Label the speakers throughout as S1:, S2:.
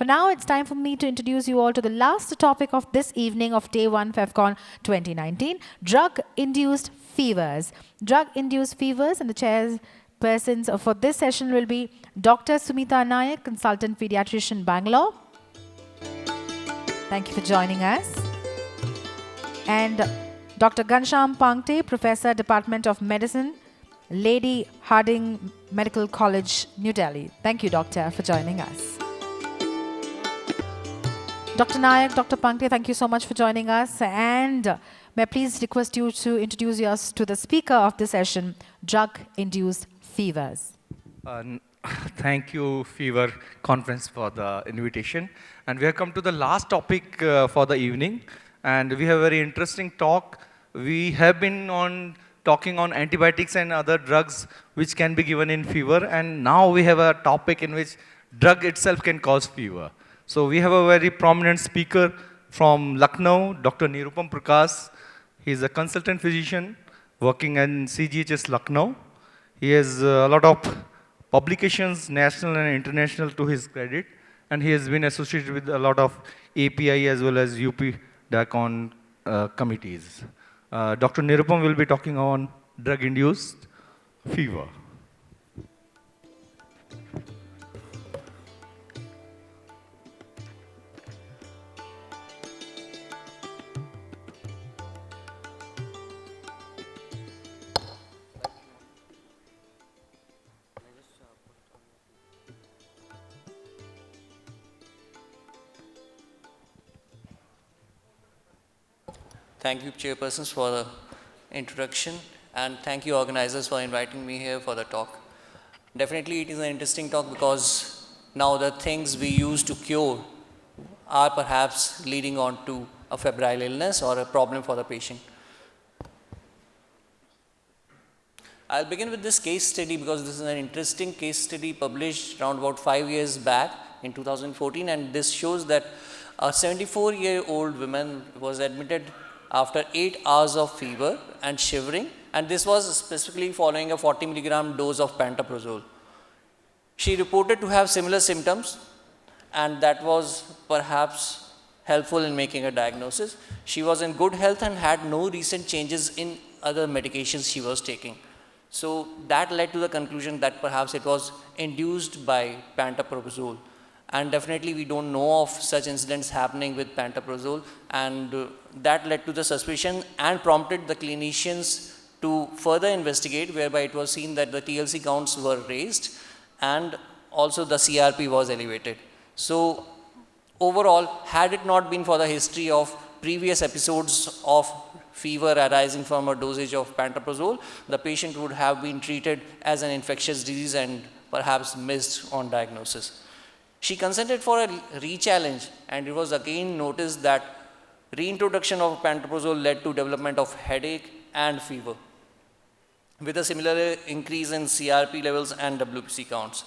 S1: For now, it's time for me to introduce you all to the last topic of this evening of Day 1 FEFCON 2019, drug-induced fevers. Drug-induced fevers, and the chairpersons for this session will be Dr. Sumita Nayak, Consultant Pediatrician, Bangalore. Thank you for joining us. And Dr. Ghanshyam Pangte, Professor, Department of Medicine, Lady Harding Medical College, New Delhi. Thank you, Doctor, for joining us. Dr. Nayak, Dr. Pangte, thank you so much for joining us. And may I please request you to introduce us to the speaker of the session, drug-induced fevers.
S2: Thank you, Fever Conference, for the invitation. And we have come to the last topic for the evening. And we have a very interesting talk. We have been talking on antibiotics and other drugs which can be given in fever. And now we have a topic in which drug itself can cause fever. So we have a very prominent speaker from Lucknow, Dr. Nirupam Prakash. He is a consultant physician working in CGHS Lucknow. He has a lot of publications, national and international, to his credit. And he has been associated with a lot of API as well as UP DACON committees. Dr. Nirupam will be talking on drug-induced fever.
S3: Thank you, chairpersons, for the introduction, and thank you, organizers, for inviting me here for the talk. Definitely, it is an interesting talk because now the things we use to cure are perhaps leading on to a febrile illness or a problem for the patient. I'll begin with this case study because this is an interesting case study published around about 5 years back in 2014, and this shows that a 74-year-old woman was admitted after 8 hours of fever and shivering, and this was specifically following a 40 milligram dose of pantoprazole. She reported to have similar symptoms, and that was perhaps helpful in making a diagnosis. She was in good health and had no recent changes in other medications she was taking. So that led to the conclusion that perhaps it was induced by pantoprazole. And definitely we don't know of such incidents happening with pantoprazole, and that led to the suspicion and prompted the clinicians to further investigate, whereby it was seen that the TLC counts were raised and also the CRP was elevated. So overall, had it not been for the history of previous episodes of fever arising from a dosage of pantoprazole, the patient would have been treated as an infectious disease and perhaps missed on diagnosis. She consented for a re-challenge, and it was again noticed that reintroduction of pantoprazole led to development of headache and fever, with a similar increase in CRP levels and WBC counts.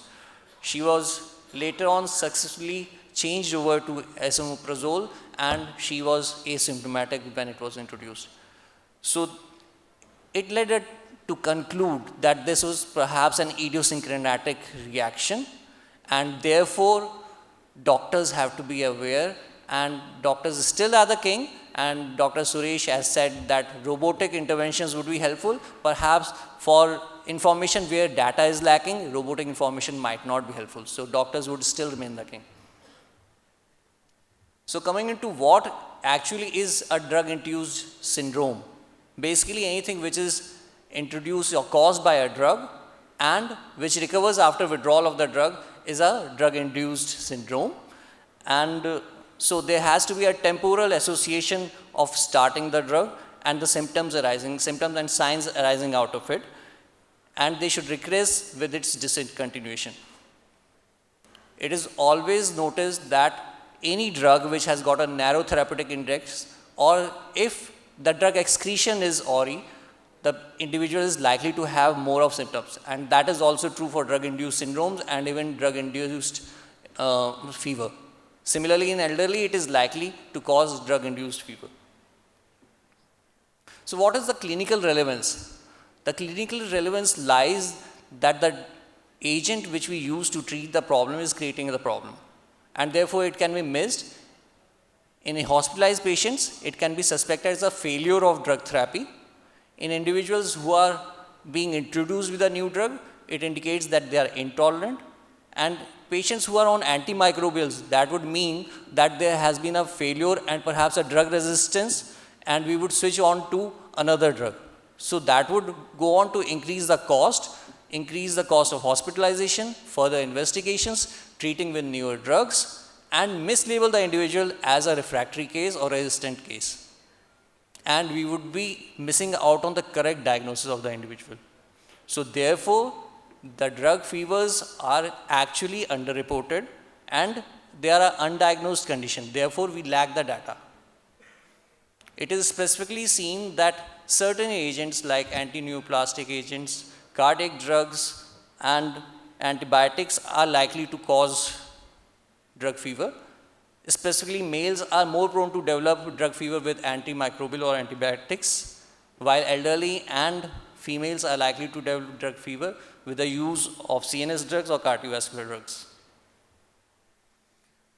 S3: She was later on successfully changed over to esomeprazole, and she was asymptomatic when it was introduced. So it led her to conclude that this was perhaps an idiosyncratic reaction, and therefore doctors have to be aware, and doctors still are the king, and Dr. Suresh has said that robotic interventions would be helpful. Perhaps for information where data is lacking, robotic information might not be helpful. So doctors would still remain the king. So coming into what actually is a drug-induced syndrome. Basically anything which is introduced or caused by a drug and which recovers after withdrawal of the drug is a drug-induced syndrome. And so there has to be a temporal association of starting the drug and the symptoms and signs arising out of it, and they should regress with its discontinuation. It is always noticed that any drug which has got a narrow therapeutic index, or if the drug excretion is awry, the individual is likely to have more of symptoms, and that is also true for drug-induced syndromes and even drug-induced fever. Similarly, in elderly, it is likely to cause drug-induced fever. So what is the clinical relevance? The clinical relevance lies that the agent which we use to treat the problem is creating the problem. and therefore it can be missed. In hospitalized patients, it can be suspected as a failure of drug therapy. In individuals who are being introduced with a new drug, it indicates that they are intolerant. And patients who are on antimicrobials, that would mean that there has been a failure and perhaps a drug resistance, and we would switch on to another drug. So that would go on to increase the cost of hospitalization, further investigations, treating with newer drugs, and mislabel the individual as a refractory case or resistant case. And we would be missing out on the correct diagnosis of the individual. So therefore, the drug fevers are actually underreported and they are an undiagnosed condition. Therefore, we lack the data. It is specifically seen that certain agents like anti-neoplastic agents, cardiac drugs, and antibiotics are likely to cause drug fever. Specifically, males are more prone to develop drug fever with antimicrobial or antibiotics, while elderly and females are likely to develop drug fever with the use of CNS drugs or cardiovascular drugs.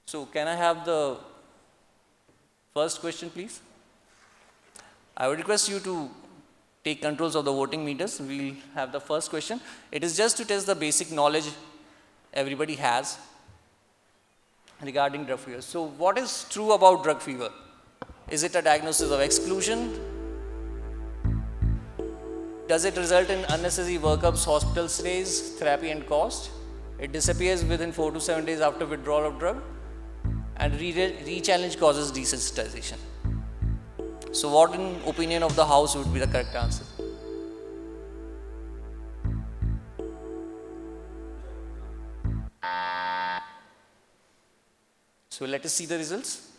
S3: So, can I have the first question, please? I would request you to take controls of the voting meters. We'll have the first question. It is just to test the basic knowledge everybody has regarding drug fever. So what is true about drug fever? Is it a diagnosis of exclusion? Does it result in unnecessary workups, hospital stays, therapy and cost? It disappears within 4 to 7 days after withdrawal of drug, and re-challenge causes desensitization. So what in opinion of the House would be the correct answer? So let us see the results.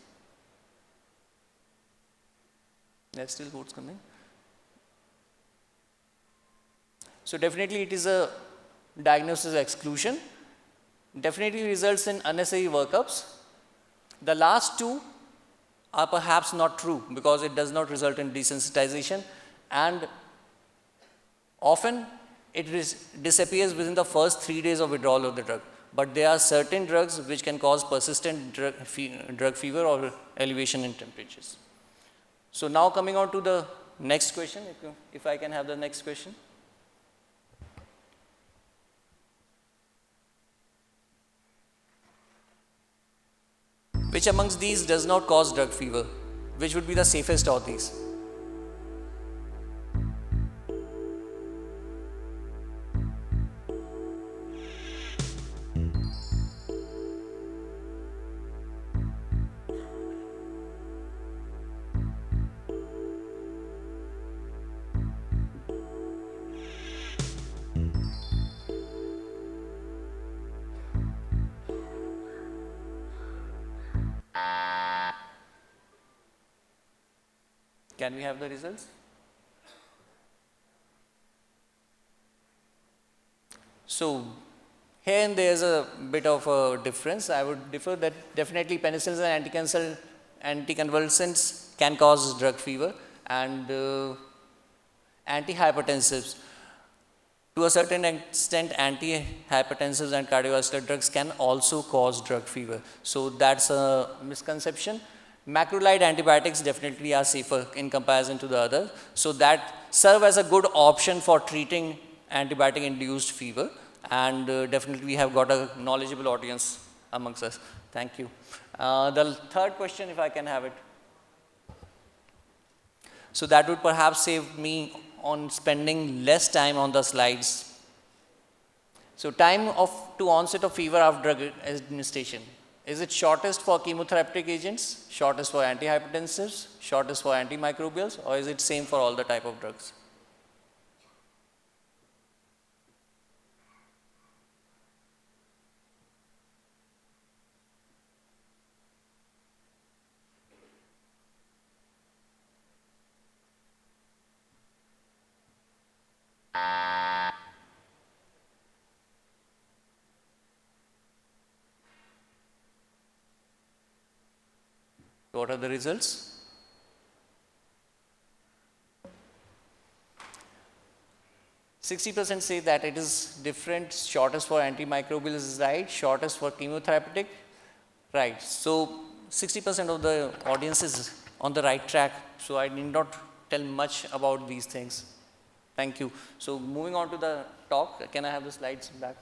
S3: There's still votes coming. So definitely it is a diagnosis exclusion. Definitely results in unnecessary workups. The last two are perhaps not true because it does not result in desensitization, and often it disappears within the first 3 days of withdrawal of the drug. But there are certain drugs which can cause persistent drug fever or elevation in temperatures. So now coming on to the next question, if I can have the next question. Which amongst these does not cause drug fever? Which would be the safest of these? Can we have the results? So here and there is a bit of a difference. I would differ that definitely penicillins and anticonvulsants can cause drug fever, and antihypertensives, to a certain extent, antihypertensives and cardiovascular drugs can also cause drug fever. So that's a misconception. Macrolide antibiotics definitely are safer in comparison to the other. So that serve as a good option for treating antibiotic-induced fever. And definitely we have got a knowledgeable audience amongst us. Thank you. The third question, if I can have it. So that would perhaps save me on spending less time on the slides. So time to onset of fever after drug administration. Is it shortest for chemotherapeutic agents, shortest for antihypertensives, shortest for antimicrobials, or is it same for all the type of drugs? What are the results? %60 say that it is different. Shortest for antimicrobials is right, shortest for chemotherapeutic. Right. So 60% of the audience is on the right track. So I need not tell much about these things. Thank you. So moving on to the talk, can I have the slides back?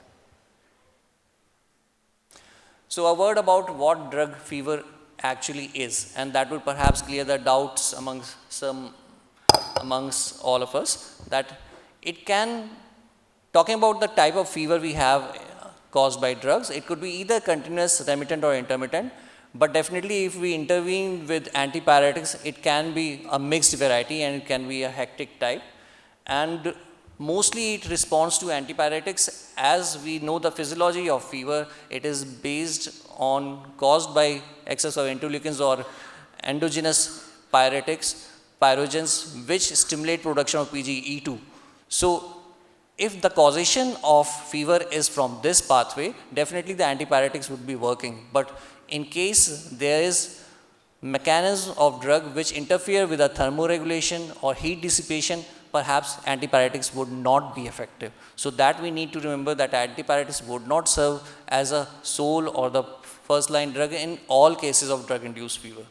S3: So a word about what drug fever actually is, and that will perhaps clear the doubts amongst all of us, that it can, talking about the type of fever we have caused by drugs, it could be either continuous, remittent or intermittent, but definitely if we intervene with antipyretics, it can be a mixed variety and it can be a hectic type. And mostly it responds to antipyretics. As we know the physiology of fever, it is based on, caused by excess of interleukins or endogenous pyrogens, which stimulate production of PGE2. So if the causation of fever is from this pathway, definitely the antipyretics would be working. But in case there is mechanism of drug which interfere with the thermoregulation or heat dissipation, perhaps antipyretics would not be effective. So that we need to remember, that antipyretics would not serve as a sole or the first line drug in all cases of drug induced fever.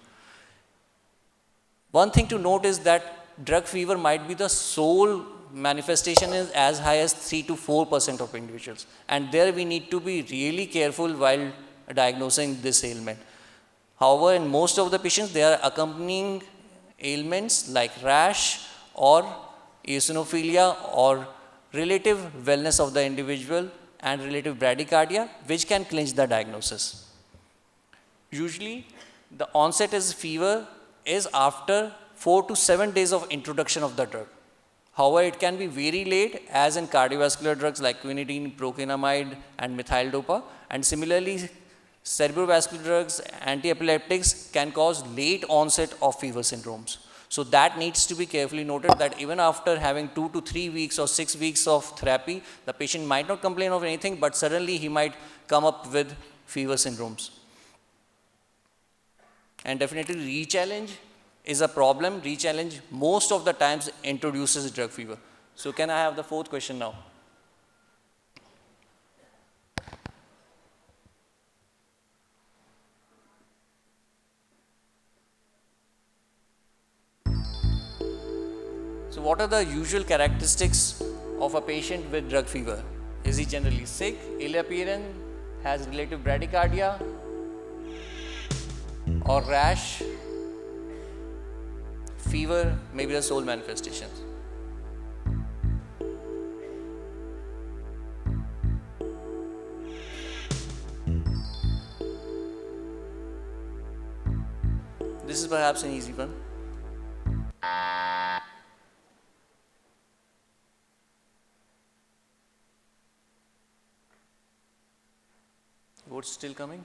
S3: One thing to note is that drug fever might be the sole manifestation is as high as 3 to 4% of individuals, and there we need to be really careful while diagnosing this ailment. However, in most of the patients there are accompanying ailments like rash or eosinophilia or relative wellness of the individual and relative bradycardia, which can clinch the diagnosis. Usually the onset is fever is after 4 to 7 days of introduction of the drug. However, it can be very late, as in cardiovascular drugs like quinidine, procainamide and methyl dopa, and similarly cerebrovascular drugs, antiepileptics can cause late onset of fever syndromes. So that needs to be carefully noted, that even after having 2 to 3 weeks or 6 weeks of therapy, the patient might not complain of anything, but suddenly he might come up with fever syndromes. And definitely rechallenge is a problem. Rechallenge most of the times introduces drug fever. So can I have the fourth question now? So what are the usual characteristics of a patient with drug fever? Is he generally sick, ill appearance, has relative bradycardia or rash? Fever may be the sole manifestations. This is perhaps an easy one. Votes still coming?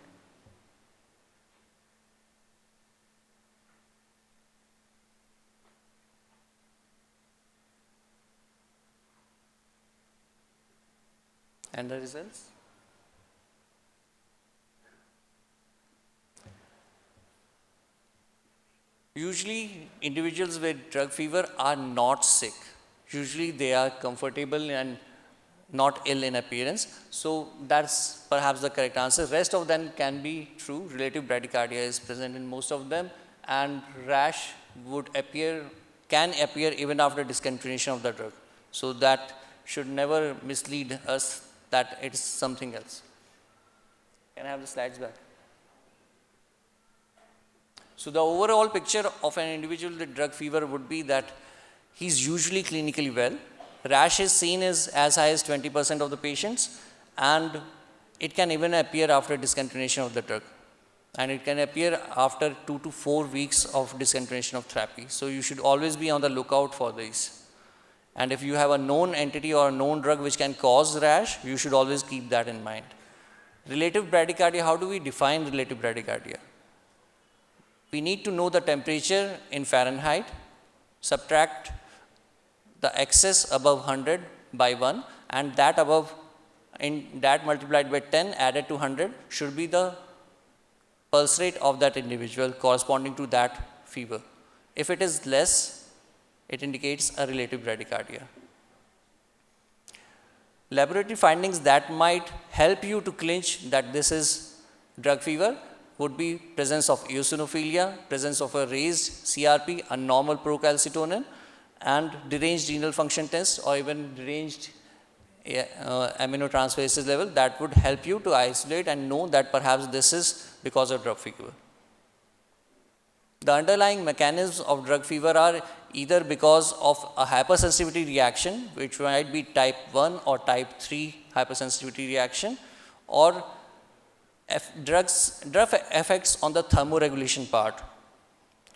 S3: And the results? Usually individuals with drug fever are not sick. Usually they are comfortable and not ill in appearance. So that's perhaps the correct answer. Rest of them can be true. Relative bradycardia is present in most of them, and rash can appear even after discontinuation of the drug. So that should never mislead us that it's something else. Can I have the slides back? So the overall picture of an individual with drug fever would be that he's usually clinically well. Rash is seen as high as 20% of the patients, and it can even appear after discontinuation of the drug. And it can appear after 2 to 4 weeks of discontinuation of therapy. So you should always be on the lookout for these. And if you have a known entity or a known drug which can cause rash, you should always keep that in mind. Relative bradycardia, how do we define relative bradycardia? We need to know the temperature in Fahrenheit, subtract the excess above 100 by 1, and that above, in that multiplied by 10 added to 100 should be the pulse rate of that individual corresponding to that fever. If it is less, it indicates a relative bradycardia. Laboratory findings that might help you to clinch that this is drug fever would be presence of eosinophilia, presence of a raised CRP, a normal procalcitonin, and deranged renal function test or even deranged aminotransferases level. That would help you to isolate and know that perhaps this is because of drug fever. The underlying mechanisms of drug fever are either because of a hypersensitivity reaction, which might be type 1 or type 3 hypersensitivity reaction, or drug effects on the thermoregulation part.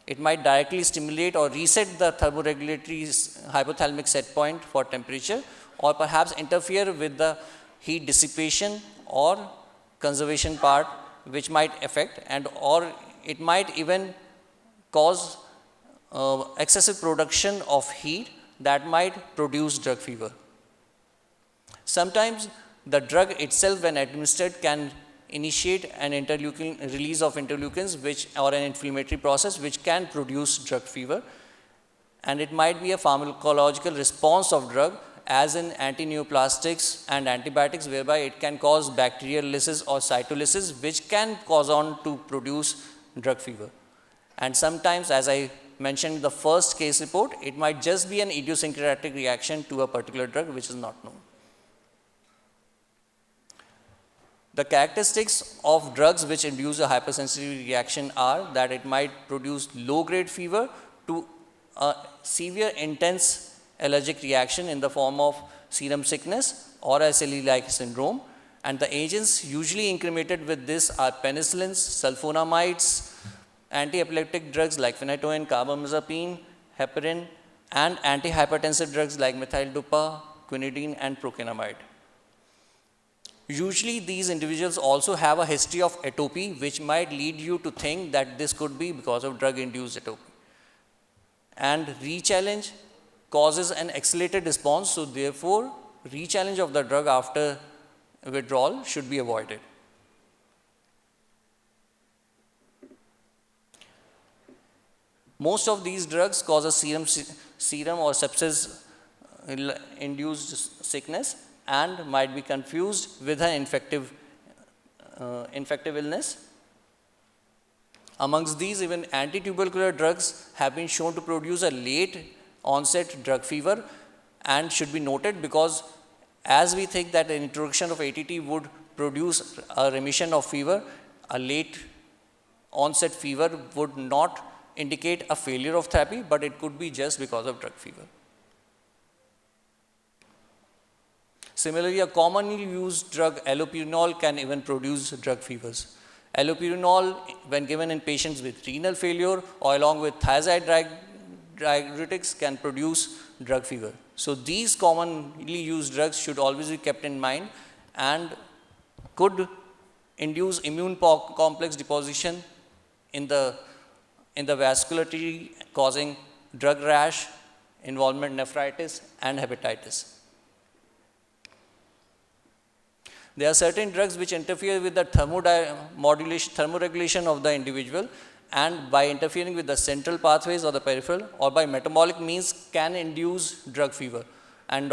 S3: It might directly stimulate or reset the thermoregulatory hypothalamic set point for temperature, or perhaps interfere with the heat dissipation or conservation part, which might affect, and or it might even cause excessive production of heat that might produce drug fever. Sometimes the drug itself, when administered, can initiate an release of interleukins, or an inflammatory process which can produce drug fever, and it might be a pharmacological response of drug, as in antineoplastics and antibiotics, whereby it can cause bacterial lysis or cytolysis, which can cause on to produce drug fever. And sometimes, as I mentioned in the first case report, it might just be an idiosyncratic reaction to a particular drug which is not known. The characteristics of drugs which induce a hypersensitivity reaction are that it might produce low-grade fever to a severe intense allergic reaction in the form of serum sickness or a SLE-like syndrome. And the agents usually incremented with this are penicillins, sulfonamides, anti-epileptic drugs like phenytoin, carbamazepine, heparin, and antihypertensive drugs like methyl-dopa, quinidine, and procainamide. Usually these individuals also have a history of atopy, which might lead you to think that this could be because of drug-induced atopy. And rechallenge causes an accelerated response, so therefore rechallenge of the drug after withdrawal should be avoided. Most of these drugs cause a serum or sepsis induced sickness and might be confused with an infective illness. Amongst these, even antitubercular drugs have been shown to produce a late onset drug fever, and should be noted because as we think that the introduction of ATT would produce a remission of fever, a late onset fever would not indicate a failure of therapy, but it could be just because of drug fever. Similarly, a commonly used drug, allopurinol, can even produce drug fevers. Allopurinol, when given in patients with renal failure or along with thiazide diuretics, can produce drug fever. So these commonly used drugs should always be kept in mind and could induce immune complex deposition in the vasculature, causing drug rash, involvement nephritis, and hepatitis. There are certain drugs which interfere with the thermoregulation of the individual, and by interfering with the central pathways or the peripheral or by metabolic means can induce drug fever. And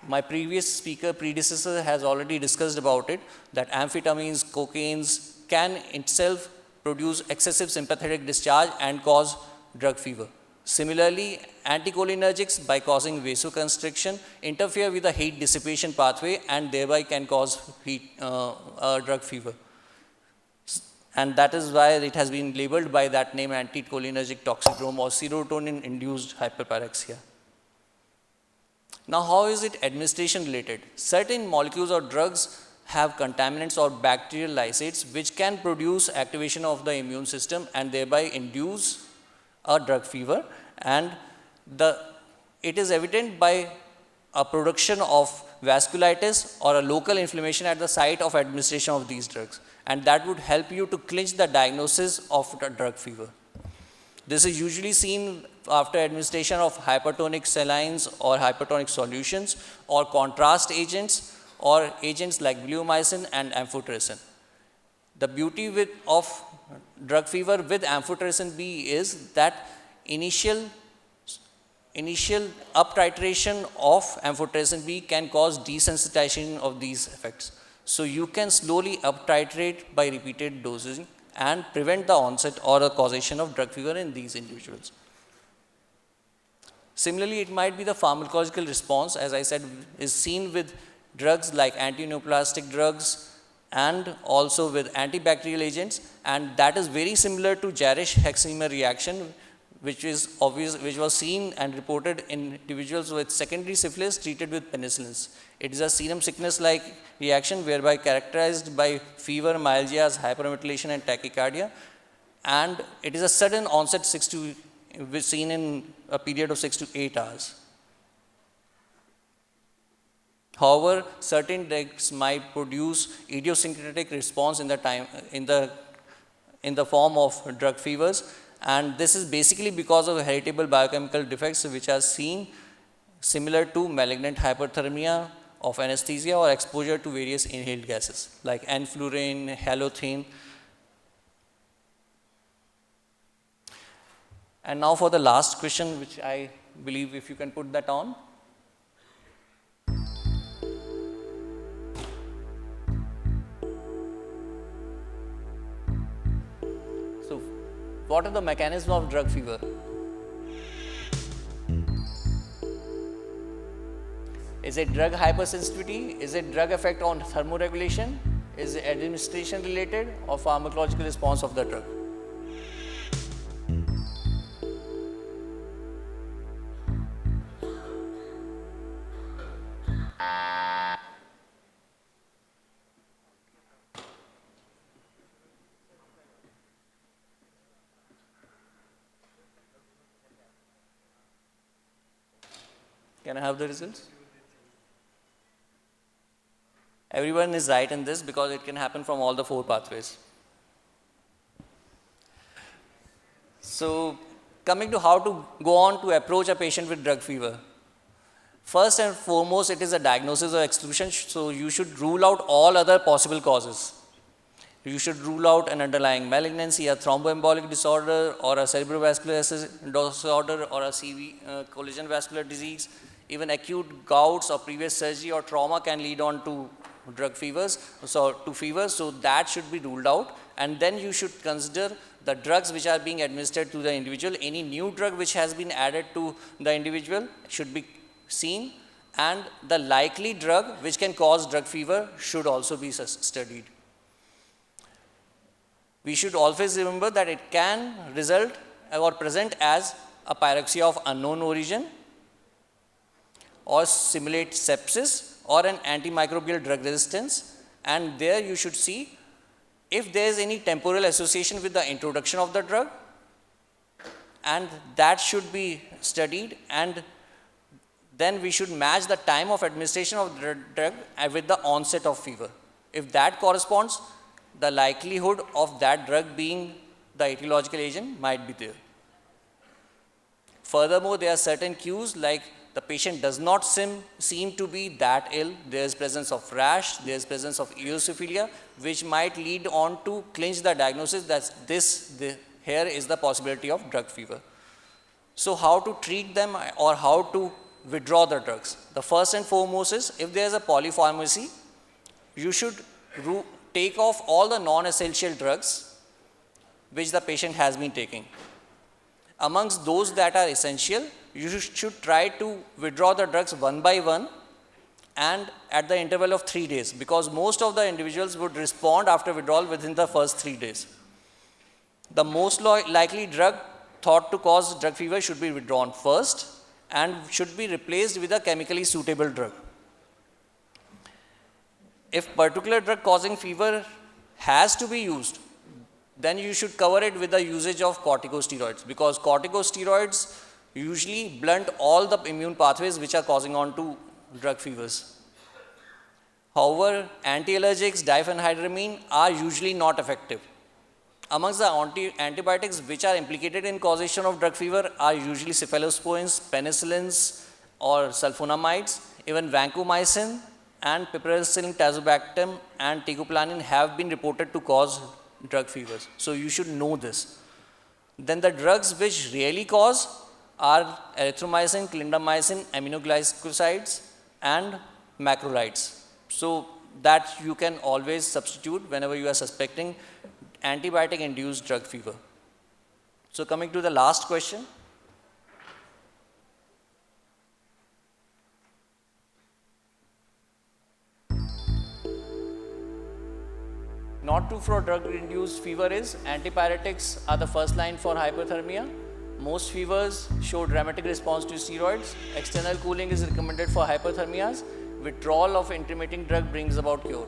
S3: my previous predecessor has already discussed about it, that amphetamines, cocaines can itself produce excessive sympathetic discharge and cause drug fever. Similarly, anticholinergics, by causing vasoconstriction, interfere with the heat dissipation pathway and thereby can cause drug fever. And that is why it has been labeled by that name, anticholinergic toxicrome or serotonin-induced hyperpyrexia. Now, how is it administration related? Certain molecules or drugs have contaminants or bacterial lysates which can produce activation of the immune system and thereby induce a drug fever, and it is evident by a production of vasculitis or a local inflammation at the site of administration of these drugs, and that would help you to clinch the diagnosis of the drug fever. This is usually seen after administration of hypertonic salines or hypertonic solutions or contrast agents or agents like bleomycin and amphotericin. The beauty of drug fever with amphotericin B is that initial up titration of amphotericin B can cause desensitization of these effects. So you can slowly up titrate by repeated dosing and prevent the onset or the causation of drug fever in these individuals. Similarly, it might be the pharmacological response, as I said, is seen with drugs like antineoplastic drugs and also with antibacterial agents, and that is very similar to Jarisch-Herxheimer reaction, which was seen and reported in individuals with secondary syphilis treated with penicillins. It is a serum sickness-like reaction whereby characterized by fever, myalgias, hyperventilation, and tachycardia, and it is a sudden onset seen in a period of 6 to 8 hours. However, certain drugs might produce idiosyncratic response in the form of drug fevers, and this is basically because of heritable biochemical defects which are seen similar to malignant hyperthermia of anesthesia or exposure to various inhaled gases like enflurane, halothane. And now for the last question, which I believe if you can put that on. So, what are the mechanisms of drug fever? Is it drug hypersensitivity? Is it drug effect on thermoregulation? Is it administration related or pharmacological response of the drug? Can I have the results? Everyone is right in this because it can happen from all the 4 pathways. So, coming to how to go on to approach a patient with drug fever. First and foremost, it is a diagnosis or exclusion, so you should rule out all other possible causes. You should rule out an underlying malignancy, a thromboembolic disorder, or a cerebrovascular disorder, or a collision vascular disease. Even acute gouts or previous surgery or trauma can lead on to drug fevers, so that should be ruled out. And then you should consider the drugs which are being administered to the individual. Any new drug which has been added to the individual should be seen, and the likely drug which can cause drug fever should also be studied. We should always remember that it can result or present as a pyrexia of unknown origin, or simulate sepsis or an antimicrobial drug resistance, and there you should see if there is any temporal association with the introduction of the drug, and that should be studied, and then we should match the time of administration of the drug with the onset of fever. If that corresponds, the likelihood of that drug being the etiological agent might be there. Furthermore, there are certain cues like the patient does not seem to be that ill. There is presence of rash, there is presence of eosinophilia, which might lead on to clinch the diagnosis that here is the possibility of drug fever. So how to treat them or how to withdraw the drugs? The first and foremost is, if there is a polypharmacy, you should take off all the non-essential drugs which the patient has been taking. Amongst those that are essential, you should try to withdraw the drugs one by one and at the interval of 3 days, because most of the individuals would respond after withdrawal within the first 3 days. The most likely drug thought to cause drug fever should be withdrawn first and should be replaced with a chemically suitable drug. If particular drug causing fever has to be used, then you should cover it with the usage of corticosteroids, because corticosteroids usually blunt all the immune pathways which are causing on to drug fevers. However, anti-allergics, diphenhydramine are usually not effective. Amongst the antibiotics which are implicated in causation of drug fever are usually cephalosporins, penicillins or sulfonamides. Even vancomycin and piperacillin, tazobactam and teicoplanin have been reported to cause drug fevers. So you should know this. Then the drugs which really cause are erythromycin, clindamycin, aminoglycosides and macrolides. So that you can always substitute whenever you are suspecting antibiotic-induced drug fever. So coming to the last question. Not true for drug-induced fever is antipyretics are the first line for hypothermia. Most fevers show dramatic response to steroids. External cooling is recommended for hypothermias. Withdrawal of intermittent drug brings about cure.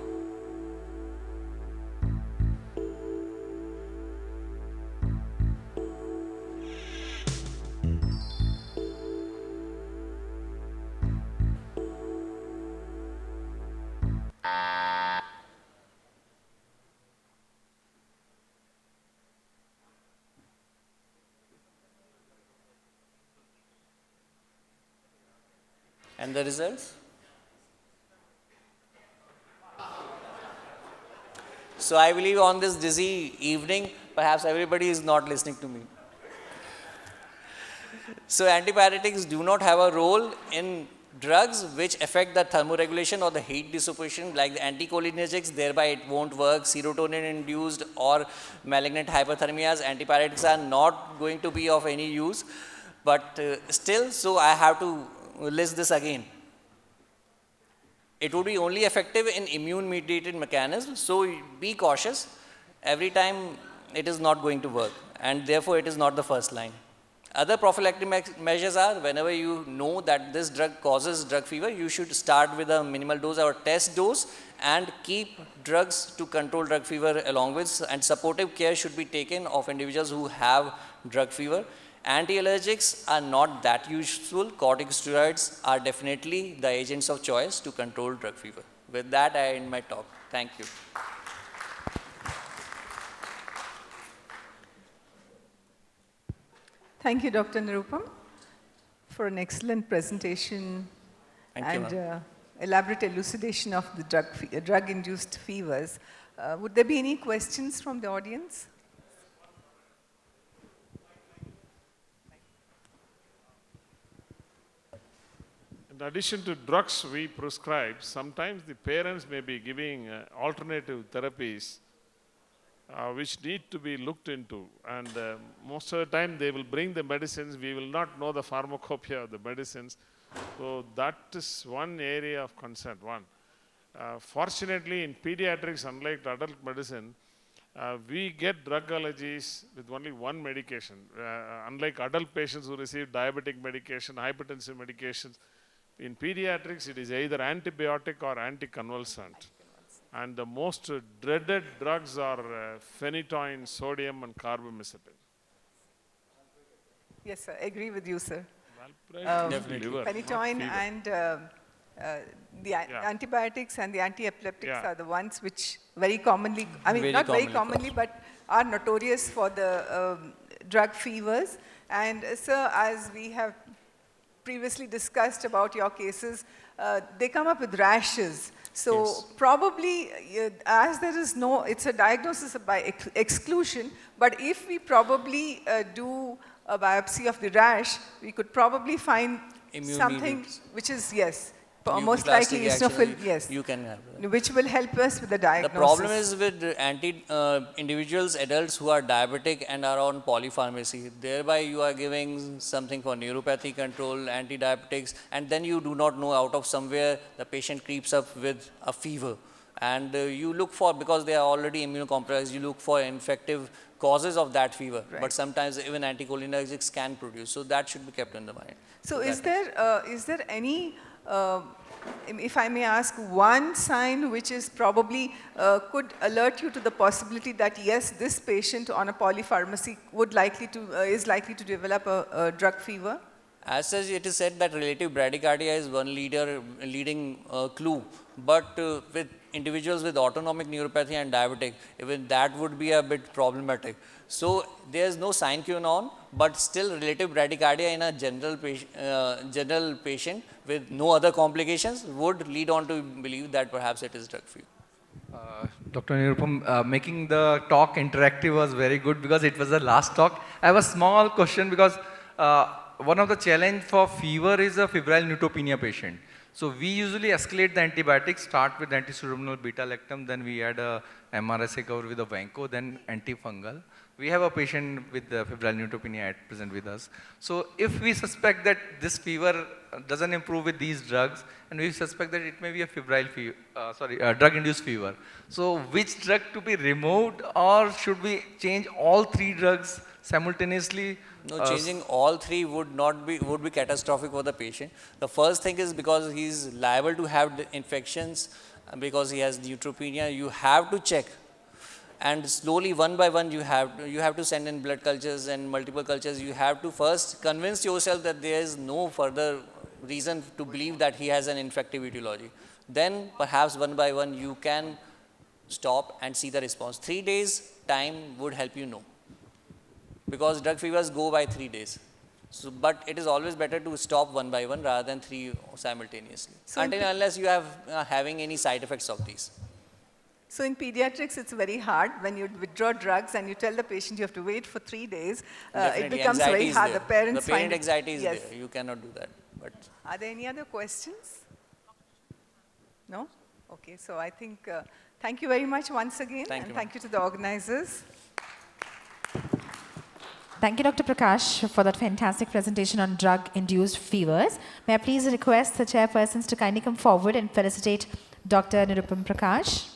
S3: And the results? So I believe on this dizzy evening, perhaps everybody is not listening to me. So antipyretics do not have a role in drugs which affect the thermoregulation or the heat dissipation like the anticholinergics, thereby it won't work. Serotonin induced or malignant hyperthermias, antipyretics are not going to be of any use. But still, so I have to list this again. It would be only effective in immune mediated mechanisms, so be cautious. Every time it is not going to work, and therefore it is not the first line. Other prophylactic measures are whenever you know that this drug causes drug fever, you should start with a minimal dose or test dose and keep drugs to control drug fever along with, and supportive care should be taken of individuals who have drug fever. Anti-allergics are not that useful. Corticosteroids are definitely the agents of choice to control drug fever. With that, I end my talk. Thank you.
S4: Thank you, Dr. Nirupam, for an excellent presentation
S3: Thank you,
S4: and elaborate elucidation of the drug-induced fevers. Would there be any questions from the audience?
S5: In addition to drugs we prescribe, sometimes the parents may be giving alternative therapies which need to be looked into. And most of the time they will bring the medicines, we will not know the pharmacopoeia of the medicines. So that is one area of concern, one. Fortunately in pediatrics, unlike adult medicine, we get drug allergies with only one medication. Unlike adult patients who receive diabetic medication, hypertensive medications, in pediatrics, it is either antibiotic or anticonvulsant. And the most dreaded drugs are phenytoin, sodium, and carbamazepine.
S4: Yes, sir. I agree with you, sir.
S5: Definitely.
S4: Phenytoin and the antibiotics and the anti-epileptics are the ones which very commonly, I mean, not very commonly, but are notorious for the drug fevers. And sir, as we have previously discussed about your cases, they come up with rashes. So probably, as there is no, it's a diagnosis by exclusion, but if we probably do a biopsy of the rash, we could probably find something which is, most likely eosinophil,
S3: You can have that.
S4: which will help us with the diagnosis.
S3: The problem is with individuals, adults who are diabetic and are on polypharmacy. Thereby you are giving something for neuropathy control, anti-diabetics, and then you do not know, out of somewhere the patient creeps up with a fever. And you look for, because they are already immunocompromised, you look for infective causes of that fever.
S4: Right.
S3: But sometimes even anticholinergics can produce. So that should be kept in the mind.
S4: So is there any, if I may ask, one sign which is probably could alert you to the possibility that yes, this patient on a polypharmacy is likely to develop a drug fever?
S3: As such, it is said that relative bradycardia is one leading clue, but with individuals with autonomic neuropathy and diabetic, even that would be a bit problematic. So there is no sine qua non, but still relative bradycardia in a general patient with no other complications would lead on to believe that perhaps it is drug fever.
S2: Dr. Nirupam, making the talk interactive was very good because it was the last talk. I have a small question because one of the challenge for fever is a febrile neutropenia patient. So we usually escalate the antibiotics, start with anti-pseudomonal beta-lactam, then we add a MRSA cover with a Vanco, then antifungal. We have a patient with febrile neutropenia at present with us. So if we suspect that this fever doesn't improve with these drugs, and we suspect that it may be a febrile fever, drug-induced fever. So which drug to be removed, or should we change all 3 drugs simultaneously?
S3: No, changing all 3 would be catastrophic for the patient. The first thing is because he's liable to have the infections, because he has neutropenia. You have to check, and slowly, one by one, you have to send in blood cultures and multiple cultures. You have to first convince yourself that there is no further reason to believe that he has an infective etiology. Then perhaps one by one you can stop and see the response. 3 days time would help you know, because drug fevers go by 3 days. So, but it is always better to stop one by one rather than 3 simultaneously,
S4: So
S3: unless you have having any side effects of these.
S4: So in pediatrics, it's very hard when you withdraw drugs and you tell the patient you have to wait for 3 days. It
S3: Definitely,
S4: becomes
S3: anxiety
S4: very
S3: is
S4: hard.
S3: there.
S4: The parents
S3: the parent
S4: find it-
S3: anxiety is
S4: yes.
S3: there. You cannot do that. But
S4: Are there any other questions? No? Okay, so I think, thank you very much once again.
S3: Thank
S4: and
S3: you,
S4: thank you to the organizers.
S1: Thank you, Dr. Prakash, for that fantastic presentation on drug-induced fevers. May I please request the chairpersons to kindly come forward and felicitate Dr. Nirupam Prakash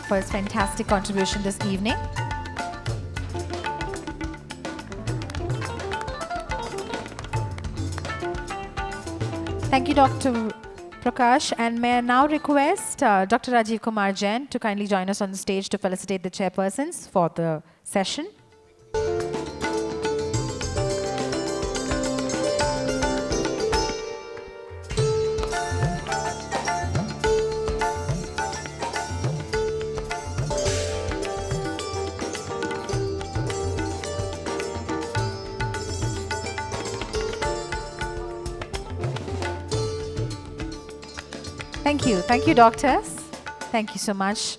S1: for his fantastic contribution this evening. Thank you, Dr. Prakash. And may I now request Dr. Rajiv Kumar Jain to kindly join us on the stage to felicitate the chairpersons for the session. Thank you, doctors. Thank you so much.